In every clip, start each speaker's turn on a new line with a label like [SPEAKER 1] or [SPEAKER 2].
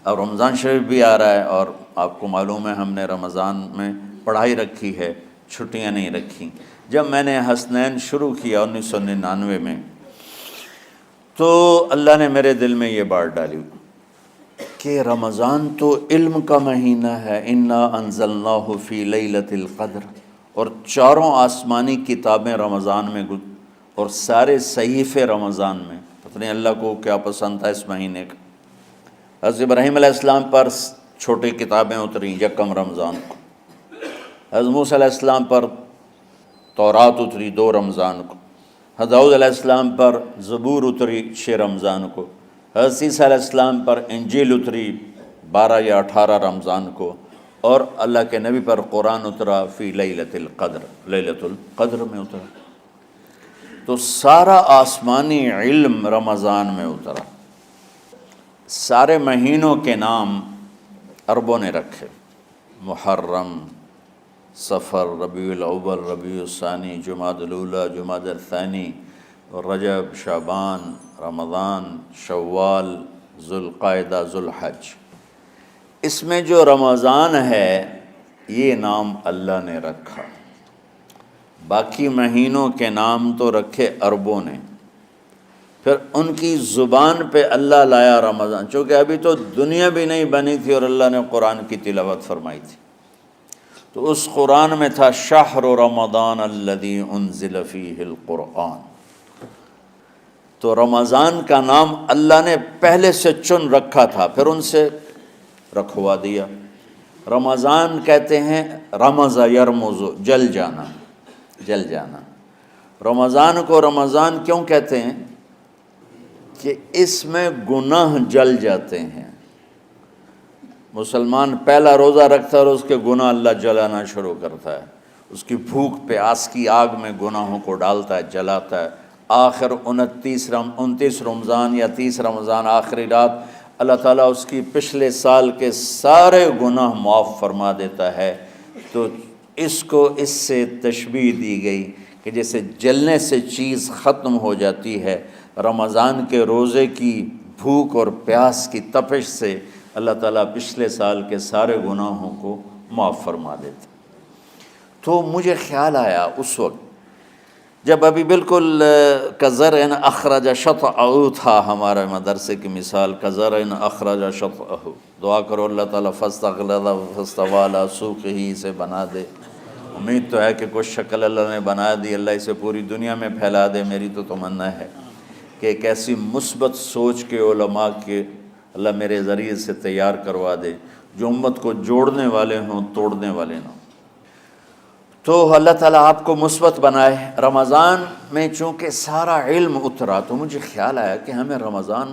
[SPEAKER 1] اب رمضان شریف بھی آ رہا ہے، اور آپ کو معلوم ہے ہم نے رمضان میں پڑھائی رکھی ہے، چھٹیاں نہیں رکھی۔ جب میں نے حسنین شروع کیا 1999 میں، تو اللہ نے میرے دل میں یہ بات ڈالی کہ رمضان تو علم کا مہینہ ہے، انا انزلناہ فی لیلۃ القدر، اور چاروں آسمانی کتابیں رمضان میں اور سارے صحیفے رمضان میں۔ پتہ نہیں اللہ کو کیا پسند تھا اس مہینے کا۔ حضرت ابراہیم علیہ السلام پر چھوٹی کتابیں اتریں یکم رمضان کو، حضرت موسیٰ علیہ السلام پر تورات اتری 2 رمضان کو، حضرت داؤد علیہ السلام پر زبور اتری 6 رمضان کو، حضرت عیسیٰ علیہ السلام پر انجیل اتری 12 یا 18 رمضان کو، اور اللہ کے نبی پر قرآن اترا فی لیلۃ القدر، لیلۃ القدر میں اترا۔ تو سارا آسمانی علم رمضان میں اترا۔ سارے مہینوں کے نام عربوں نے رکھے، محرم، صفر، ربیع الاول، ربیع الثانی، جمادی الاولیٰ، جمادی الثانی، رجب، شعبان، رمضان، شوال، ذوالقعدہ، ذوالحج۔ اس میں جو رمضان ہے یہ نام اللہ نے رکھا، باقی مہینوں کے نام تو رکھے عربوں نے۔ پھر ان کی زبان پہ اللہ لایا رمضان، چونکہ ابھی تو دنیا بھی نہیں بنی تھی اور اللہ نے قرآن کی تلاوت فرمائی تھی، تو اس قرآن میں تھا شہر رمضان الذی انزل فیہ القرآن۔ تو رمضان کا نام اللہ نے پہلے سے چن رکھا تھا، پھر ان سے رکھوا دیا۔ رمضان کہتے ہیں رمض یرمز، جل جانا، جل جانا۔ رمضان کو رمضان کیوں کہتے ہیں؟ کہ اس میں گناہ جل جاتے ہیں۔ مسلمان پہلا روزہ رکھتا ہے اور اس کے گناہ اللہ جلانا شروع کرتا ہے، اس کی بھوک پیاس کی آگ میں گناہوں کو ڈالتا ہے، جلاتا ہے۔ آخر 29 رمضان یا 30 رمضان آخری رات اللہ تعالیٰ اس کی پچھلے سال کے سارے گناہ معاف فرما دیتا ہے۔ تو اس کو اس سے تشبیہ دی گئی کہ جیسے جلنے سے چیز ختم ہو جاتی ہے، رمضان کے روزے کی بھوک اور پیاس کی تپش سے اللہ تعالیٰ پچھلے سال کے سارے گناہوں کو معاف فرما دیتا۔ تو مجھے خیال آیا اس وقت جب ابھی بالکل کزرع اخرج شطأہ تھا، ہمارے مدرسے کی مثال کزرع اخرج شطأہ، دعا کرو اللہ تعالیٰ فاستغلظ فاستوی علی سوقہ سے بنا دے۔ امید تو ہے کہ کچھ شکل اللہ نے بنا دی، اللہ اسے پوری دنیا میں پھیلا دے۔ میری تو تمنا ہے کہ ایک ایسی مثبت سوچ کے علماء کے اللہ میرے ذریعے سے تیار کروا دے جو امت کو جوڑنے والے ہوں، توڑنے والے نہ ہوں۔ تو اللہ تعالیٰ آپ کو مثبت بنائے۔ رمضان میں چونکہ سارا علم اترا تو مجھے خیال آیا کہ ہمیں رمضان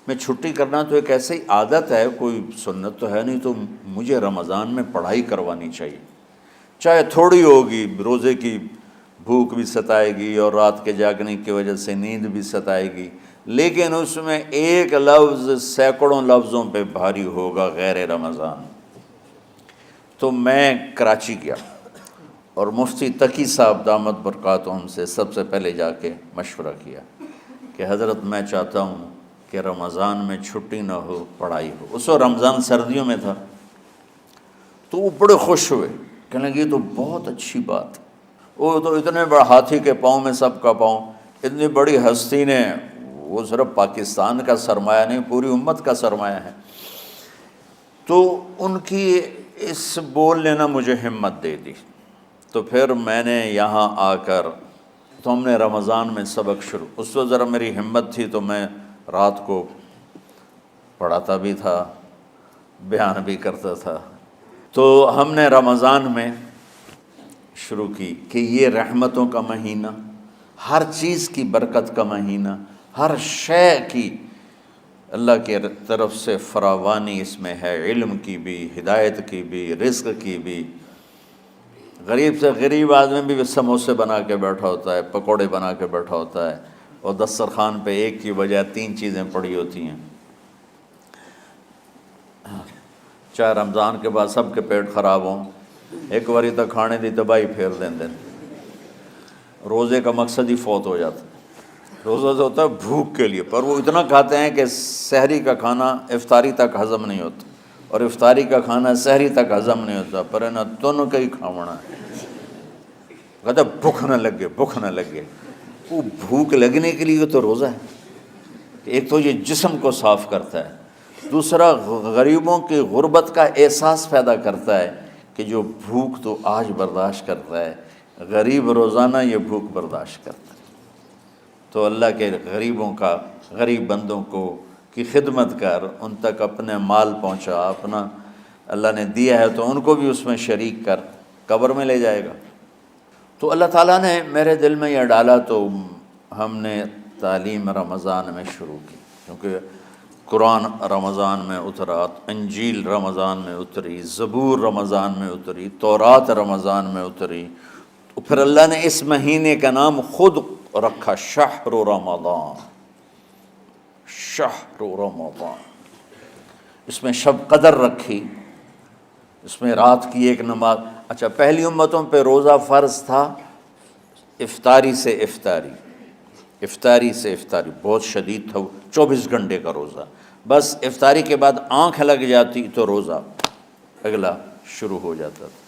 [SPEAKER 1] میں چھٹی کرنا تو ایک ایسی عادت ہے، کوئی سنت تو ہے نہیں، تو مجھے رمضان میں پڑھائی کروانی چاہیے، چاہے تھوڑی ہوگی، روزے کی بھوک بھی ستائے گی اور رات کے جاگنے کی وجہ سے نیند بھی ستائے گی، لیکن اس میں ایک لفظ سینکڑوں لفظوں پہ بھاری ہوگا، غیر رمضان۔ تو میں کراچی گیا اور مفتی تقی صاحب دامت برکاتہم سے سب سے پہلے جا کے مشورہ کیا کہ حضرت میں چاہتا ہوں کہ رمضان میں چھٹی نہ ہو، پڑھائی ہو۔ اس وقت رمضان سردیوں میں تھا، تو وہ بڑے خوش ہوئے، کہنے لگے یہ تو بہت اچھی بات۔ وہ تو اتنے بڑے ہاتھی کے پاؤں میں سب کا پاؤں، اتنی بڑی ہستی نے، وہ صرف پاکستان کا سرمایہ نہیں پوری امت کا سرمایہ ہے۔ تو ان کی اس بولنے نے مجھے ہمت دے دی۔ تو پھر میں نے یہاں آ کر تو ہم نے رمضان میں سبق شروع، اس وقت ذرا میری ہمت تھی تو میں رات کو پڑھاتا بھی تھا، بیان بھی کرتا تھا۔ تو ہم نے رمضان میں شروع کی کہ یہ رحمتوں کا مہینہ، ہر چیز کی برکت کا مہینہ، ہر شے کی اللہ کی طرف سے فراوانی اس میں ہے، علم کی بھی، ہدایت کی بھی، رزق کی بھی۔ غریب سے غریب آدمی بھی سموسے بنا کے بیٹھا ہوتا ہے، پکوڑے بنا کے بیٹھا ہوتا ہے، اور دسترخوان پہ ایک کی بجائے 3 چیزیں پڑی ہوتی ہیں۔ چاہے رمضان کے بعد سب کے پیٹ خراب ہوں، ایک باری تو کھانے دی تباہی پھیر دیں۔ روزے کا مقصد ہی فوت ہو جاتا ہے۔ روزہ تو ہوتا ہے بھوک کے لیے، پر وہ اتنا کھاتے ہیں کہ سحری کا کھانا افطاری تک ہضم نہیں ہوتا، اور افطاری کا کھانا سحری تک ہضم نہیں ہوتا، پر ہے نا دونوں کا ہی کھاونا ہے۔ کہتا بھوک نہ لگے، بھوک نہ لگے۔ وہ بھوک لگنے کے لیے تو روزہ ہے۔ ایک تو یہ جسم کو صاف کرتا ہے، دوسرا غریبوں کی غربت کا احساس پیدا کرتا ہے کہ جو بھوک تو آج برداشت کرتا ہے، غریب روزانہ یہ بھوک برداشت کرتا ہے۔ تو اللہ کے غریب بندوں کی خدمت کر، ان تک اپنے مال پہنچا، اپنا اللہ نے دیا ہے تو ان کو بھی اس میں شریک کر، قبر میں لے جائے گا۔ تو اللہ تعالیٰ نے میرے دل میں یہ ڈالا تو ہم نے تعلیم رمضان میں شروع کی، کیونکہ قرآن رمضان میں اترا، انجیل رمضان میں اتری، زبور رمضان میں اتری، تورات رمضان میں اتری۔ تو پھر اللہ نے اس مہینے کا نام خود رکھا شہر رمضان، شہر رمضان۔ اس میں شب قدر رکھی، اس میں رات کی ایک نماز۔ اچھا، پہلی امتوں پہ روزہ فرض تھا افطاری سے افطاری، افطاری سے افطاری، بہت شدید تھا وہ، 24 گھنٹے کا روزہ۔ بس افطاری کے بعد آنکھ لگ جاتی تو روزہ اگلا شروع ہو جاتا تھا۔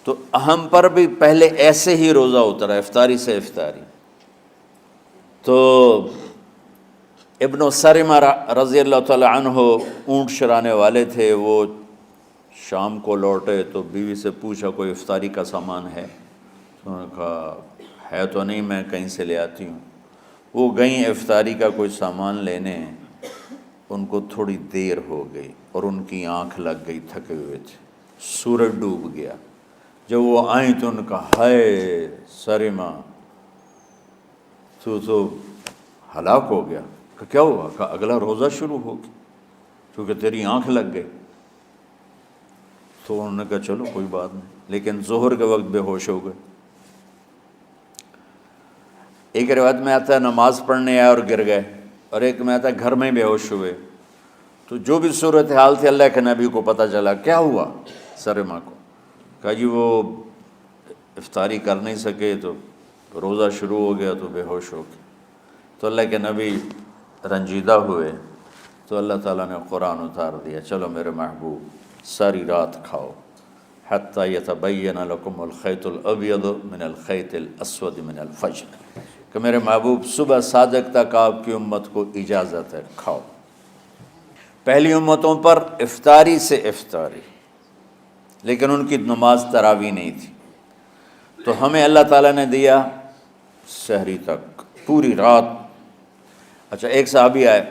[SPEAKER 1] تو ہم پر بھی پہلے ایسے ہی روزہ اترا، افطاری سے افطاری۔ تو ابن سرمہ رضی اللہ تعالی عنہ اونٹ چرانے والے تھے، وہ شام کو لوٹے تو بیوی سے پوچھا کوئی افطاری کا سامان ہے؟ تو انہوں نے کہا ہے تو نہیں، میں کہیں سے لے آتی ہوں۔ وہ گئیں افطاری کا کوئی سامان لینے، ان کو تھوڑی دیر ہو گئی اور ان کی آنکھ لگ گئی، تھکے ہوئے تھے، سورج ڈوب گیا۔ جب وہ آئیں تو ان کا ہائے سرمہ تو ہلاک ہو گیا۔ کہ کیا ہوا؟ کہ اگلا روزہ شروع ہو گیا کیونکہ تیری آنکھ لگ گئی۔ تو انہوں نے کہا چلو کوئی بات نہیں، لیکن ظہر کے وقت بے ہوش ہو گئے۔ ایک روایت میں آتا ہے نماز پڑھنے آئے اور گر گئے، اور ایک میں آتا ہے گھر میں بے ہوش ہوئے۔ تو جو بھی صورتحال تھی اللہ کے نبی کو پتہ چلا۔ کیا ہوا سرمہ کو؟ کہا جی وہ افطاری کر نہیں سکے تو روزہ شروع ہو گیا تو بے ہوش ہو گئے۔ تو اللہ کے نبی رنجیدہ ہوئے، تو اللہ تعالیٰ نے قرآن اتار دیا، چلو میرے محبوب ساری رات کھاؤ، حتی یتبین لکم الخیط الابیض من الخیط الاسود من الفجر، کہ میرے محبوب صبح صادق تک آپ کی امت کو اجازت ہے، کھاؤ۔ پہلی امتوں پر افطاری سے افطاری، لیکن ان کی نماز تراویح نہیں تھی۔ تو ہمیں اللہ تعالیٰ نے دیا سحری تک، پوری رات۔ اچھا، ایک صحابی آئے،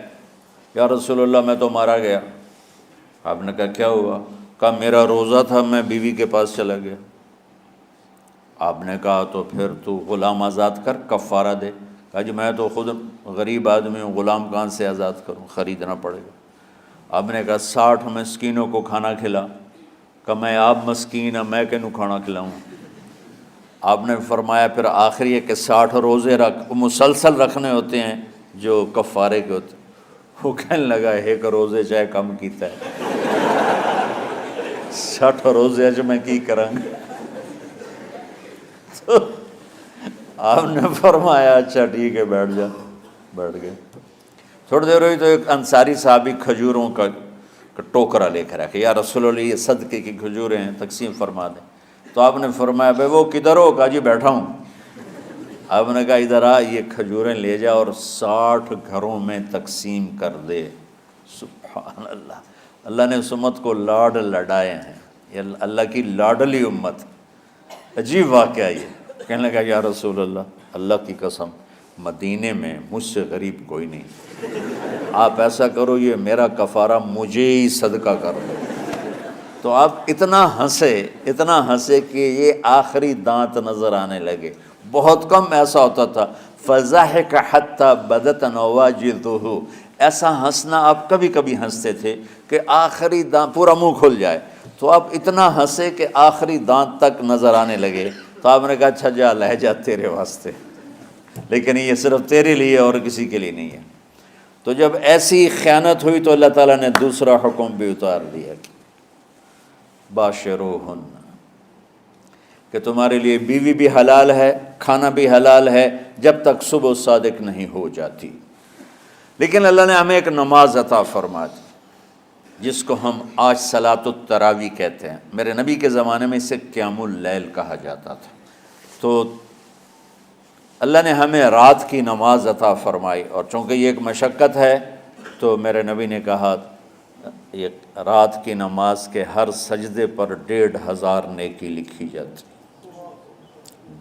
[SPEAKER 1] یا رسول اللہ میں تو مارا گیا۔ آپ نے کہا کیا ہوا؟ کہا میرا روزہ تھا، میں بیوی کے پاس چلا گیا۔ آپ نے کہا تو پھر تو غلام آزاد کر، کفارہ دے۔ کہا جی میں تو خود غریب آدمی ہوں، غلام کہاں سے آزاد کروں، خریدنا پڑے گا۔ آپ نے کہا 60 مسکینوں کو کھانا کھلا۔ کہ میں آپ مسکین ہوں، میں کینوں کھانا کھلاؤں؟ آپ نے فرمایا پھر آخری ہے کہ 60 روزے رکھ، مسلسل رکھنے ہوتے ہیں جو کفارے کے ہوتے ہیں۔ وہ کہنے لگا ایک روزے چاہے کم کیتا ہے، 60 روزے اج میں کی کراں گا؟ تو آپ نے فرمایا اچھا ٹھیک ہے بیٹھ جا۔ بیٹھ گئے۔ تھوڑی دیر ہوئی تو ایک انصاری صحابی کھجوروں کا ٹوکرا لے کر آئے، یا رسول اللہ یہ صدقے کی کھجوریں ہیں، تقسیم فرما دیں۔ تو آپ نے فرمایا بھائی وہ کدھر ہو؟ کہا جی بیٹھا ہوں۔ آپ نے کہا ادھر آ، یہ کھجوریں لے جا اور 60 گھروں میں تقسیم کر دے۔ سبحان اللہ، اللہ نے اس امت کو لاڈ لڈائے ہیں، یہ اللہ کی لاڈلی امت۔ عجیب واقعہ یہ، کہنے لگا یا رسول اللہ، اللہ کی قسم مدینے میں مجھ سے غریب کوئی نہیں، آپ ایسا کرو یہ میرا کفارہ مجھے ہی صدقہ کر دو۔ تو آپ اتنا ہنسے کہ یہ آخری دانت نظر آنے لگے۔ بہت کم ایسا ہوتا تھا، فضحک حتی بدت نواجذہ، ایسا ہنسنا آپ کبھی کبھی ہنستے تھے کہ آخری دانت پورا منہ کھل جائے، تو آپ اتنا ہنسے کہ آخری دانت تک نظر آنے لگے۔ تو آپ نے کہا اچھا جا لے جا تیرے واسطے، لیکن یہ صرف تیرے لیے اور کسی کے لیے نہیں ہے۔ تو جب ایسی خیانت ہوئی تو اللہ تعالیٰ نے دوسرا حکم بھی اتار دیا، باشروہن، کہ تمہارے لیے بیوی بھی حلال ہے، کھانا بھی حلال ہے جب تک صبح صادق نہیں ہو جاتی۔ لیکن اللہ نے ہمیں ایک نماز عطا فرما دی جس کو ہم آج صلاۃ التراویح کہتے ہیں۔ میرے نبی کے زمانے میں اسے قیام اللیل کہا جاتا تھا۔ تو اللہ نے ہمیں رات کی نماز عطا فرمائی، اور چونکہ یہ ایک مشقت ہے تو میرے نبی نے کہا یہ رات کی نماز کے ہر سجدے پر 1500 نیکی لکھی جاتی،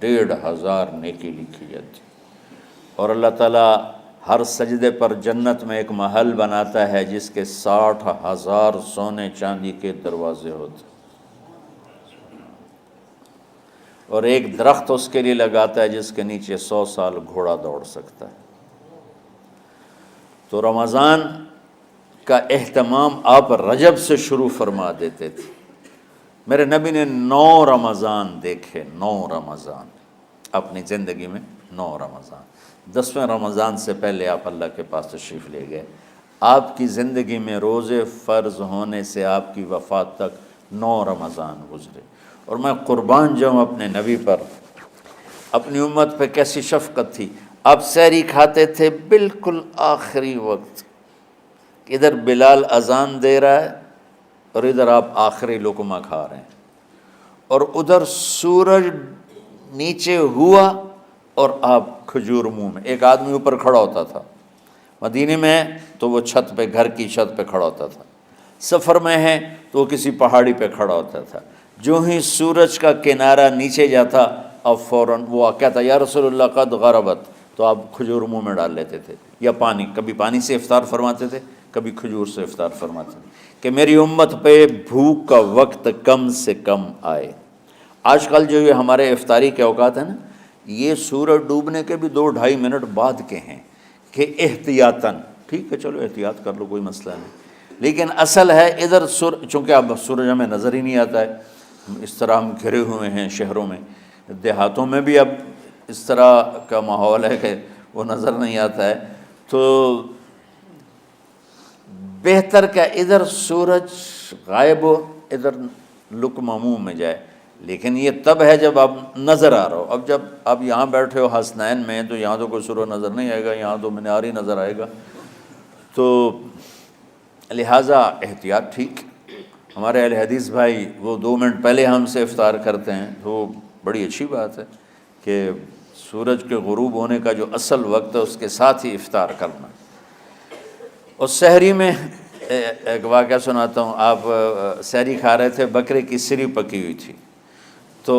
[SPEAKER 1] 1500 نیکی لکھی جاتی، اور اللہ تعالیٰ ہر سجدے پر جنت میں ایک محل بناتا ہے جس کے 60,000 سونے چاندی کے دروازے ہوتے ہیں، اور ایک درخت اس کے لیے لگاتا ہے جس کے نیچے 100 سال گھوڑا دوڑ سکتا ہے۔ تو رمضان کا اہتمام آپ رجب سے شروع فرما دیتے تھے۔ میرے نبی نے 9 رمضان دیکھے، 9 رمضان اپنی زندگی میں، 9 رمضان۔ 10ویں رمضان سے پہلے آپ اللہ کے پاس تشریف لے گئے۔ آپ کی زندگی میں روزے فرض ہونے سے آپ کی وفات تک 9 رمضان گزرے، اور میں قربان جاؤں اپنے نبی پر، اپنی امت پہ کیسی شفقت تھی۔ آپ سحری کھاتے تھے بالکل آخری وقت، ادھر بلال اذان دے رہا ہے اور ادھر آپ آخری لقمہ کھا رہے ہیں، اور ادھر سورج نیچے ہوا اور آپ کھجور منہ میں۔ ایک آدمی اوپر کھڑا ہوتا تھا مدینے میں تو وہ چھت پہ، گھر کی چھت پہ کھڑا ہوتا تھا، سفر میں ہے تو وہ کسی پہاڑی پہ کھڑا ہوتا تھا۔ جو ہی سورج کا کنارہ نیچے جاتا اب فوراً وہ کہتا یا رسول اللہ قد غربت، تو آپ کھجور منہ میں ڈال لیتے تھے، یا پانی، کبھی پانی سے افطار فرماتے تھے، کبھی کھجور سے افطار فرماتے تھے، کہ میری امت پہ بھوک کا وقت کم سے کم آئے۔ آج کل جو یہ ہمارے افطاری کے اوقات ہیں نا، یہ سورج ڈوبنے کے بھی 2-2.5 منٹ بعد کے ہیں، کہ احتیاطاً، ٹھیک ہے چلو احتیاط کر لو کوئی مسئلہ نہیں، لیکن اصل ہے ادھر چونکہ اب سورج ہمیں نظر ہی نہیں آتا ہے، اس طرح ہم گھرے ہوئے ہیں شہروں میں، دیہاتوں میں بھی اب اس طرح کا ماحول ہے کہ وہ نظر نہیں آتا ہے، تو بہتر کہ ادھر سورج غائب ہو ادھر لقمہ منہ میں جائے۔ لیکن یہ تب ہے جب آپ نظر آ رہا ہو۔ اب جب آپ یہاں بیٹھے ہو حسنین میں تو یہاں تو کوئی سورج نظر نہیں آئے گا، یہاں تو منار ہی نظر آئے گا، تو لہٰذا احتیاط ٹھیک۔ ہمارے اہل حدیث بھائی وہ 2 منٹ پہلے ہم سے افطار کرتے ہیں، تو بڑی اچھی بات ہے کہ سورج کے غروب ہونے کا جو اصل وقت ہے اس کے ساتھ ہی افطار کرنا۔ اور سحری میں ایک واقعہ سناتا ہوں، آپ سحری کھا رہے تھے، بکرے کی سری پکی ہوئی تھی، تو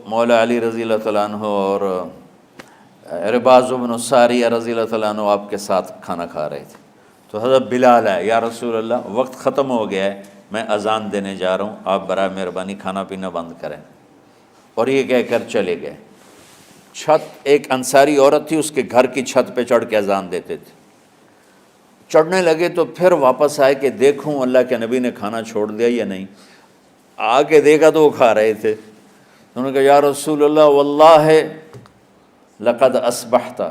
[SPEAKER 1] مولا علی رضی اللہ تعالیٰ عنہ اور عرباض بن ساریہ رضی اللہ تعالیٰ عنہ آپ کے ساتھ کھانا کھا رہے تھے، تو حضرت بلال ہے، یا رسول اللہ وقت ختم ہو گیا ہے، میں اذان دینے جا رہا ہوں، آپ برائے مہربانی کھانا پینا بند کریں، اور یہ کہہ کر چلے گئے۔ چھت، ایک انصاری عورت تھی، اس کے گھر کی چھت پہ چڑھ کے اذان دیتے تھے، چڑھنے لگے تو پھر واپس آئے کہ دیکھوں اللہ کے نبی نے کھانا چھوڑ دیا یا نہیں، آگے دیکھا تو وہ کھا رہے تھے۔ انہوں نے کہا یا رسول اللہ واللہ لقد اصبحت،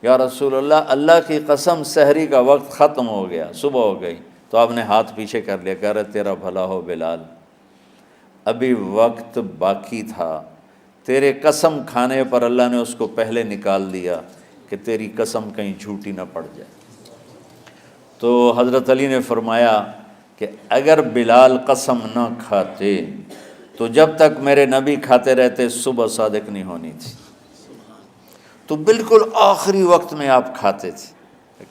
[SPEAKER 1] یا رسول اللہ اللہ کی قسم سحری کا وقت ختم ہو گیا، صبح ہو گئی۔ تو آپ نے ہاتھ پیچھے کر لیا، کہہ رہے تیرا بھلا ہو بلال، ابھی وقت باقی تھا، تیرے قسم کھانے پر اللہ نے اس کو پہلے نکال دیا کہ تیری قسم کہیں جھوٹی نہ پڑ جائے۔ تو حضرت علی نے فرمایا کہ اگر بلال قسم نہ کھاتے تو جب تک میرے نبی کھاتے رہتے صبح صادق نہیں ہونی تھی، تو بالکل آخری وقت میں آپ کھاتے تھے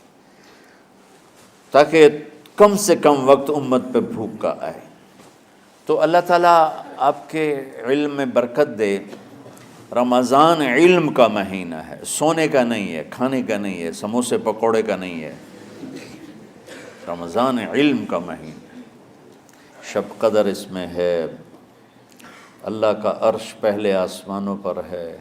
[SPEAKER 1] تاکہ کم سے کم وقت امت پہ بھوک کا آئے۔ تو اللہ تعالیٰ آپ کے علم میں برکت دے۔ رمضان علم کا مہینہ ہے، سونے کا نہیں ہے، کھانے کا نہیں ہے، سموسے پکوڑے کا نہیں ہے، رمضان علم کا مہینہ، شب قدر اس میں ہے، اللہ کا عرش پہلے آسمانوں پر ہے،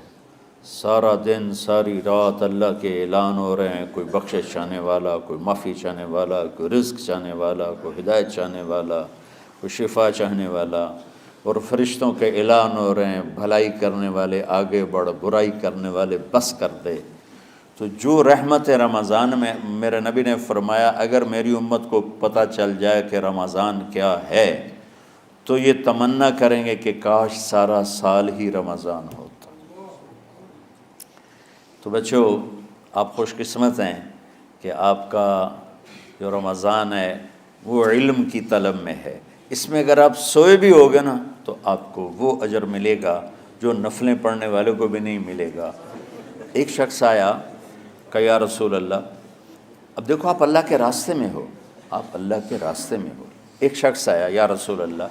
[SPEAKER 1] سارا دن ساری رات اللہ کے اعلان ہو رہے ہیں، کوئی بخشش چاہنے والا، کوئی معافی چاہنے والا، کوئی رزق چاہنے والا، کوئی ہدایت چاہنے والا، کوئی شفا چاہنے والا، اور فرشتوں کے اعلان ہو رہے ہیں، بھلائی کرنے والے آگے بڑھ، برائی کرنے والے بس کر دے۔ تو جو رحمت رمضان میں، میرے نبی نے فرمایا اگر میری امت کو پتہ چل جائے کہ رمضان کیا ہے تو یہ تمنا کریں گے کہ کاش سارا سال ہی رمضان ہوتا۔ تو بچوں، آپ خوش قسمت ہیں کہ آپ کا جو رمضان ہے وہ علم کی طلب میں ہے۔ اس میں اگر آپ سوئے بھی ہوگے نا تو آپ کو وہ اجر ملے گا جو نفلیں پڑھنے والوں کو بھی نہیں ملے گا۔ ایک شخص آیا کہ یا رسول اللہ، اب دیکھو آپ اللہ کے راستے میں ہو، آپ اللہ کے راستے میں ہو۔ ایک شخص آیا، یا رسول اللہ،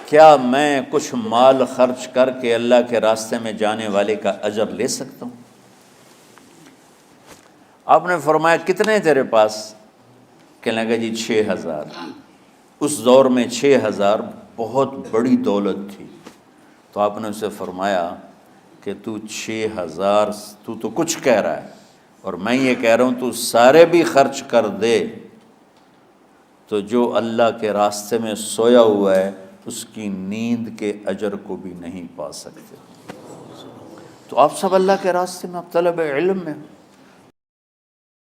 [SPEAKER 1] کیا میں کچھ مال خرچ کر کے اللہ کے راستے میں جانے والے کا اجر لے سکتا ہوں؟ آپ نے فرمایا کتنے تیرے پاس؟ کہنے لگا جی 6000۔ اس دور میں 6000 بہت بڑی دولت تھی۔ تو آپ نے اسے فرمایا کہ تو 6000 تو کچھ کہہ رہا ہے اور میں یہ کہہ رہا ہوں تو سارے بھی خرچ کر دے تو جو اللہ کے راستے میں سویا ہوا ہے اس کی نیند کے اجر کو بھی نہیں پا سکتے۔ تو آپ سب اللہ کے راستے میں، آپ طلب علم میں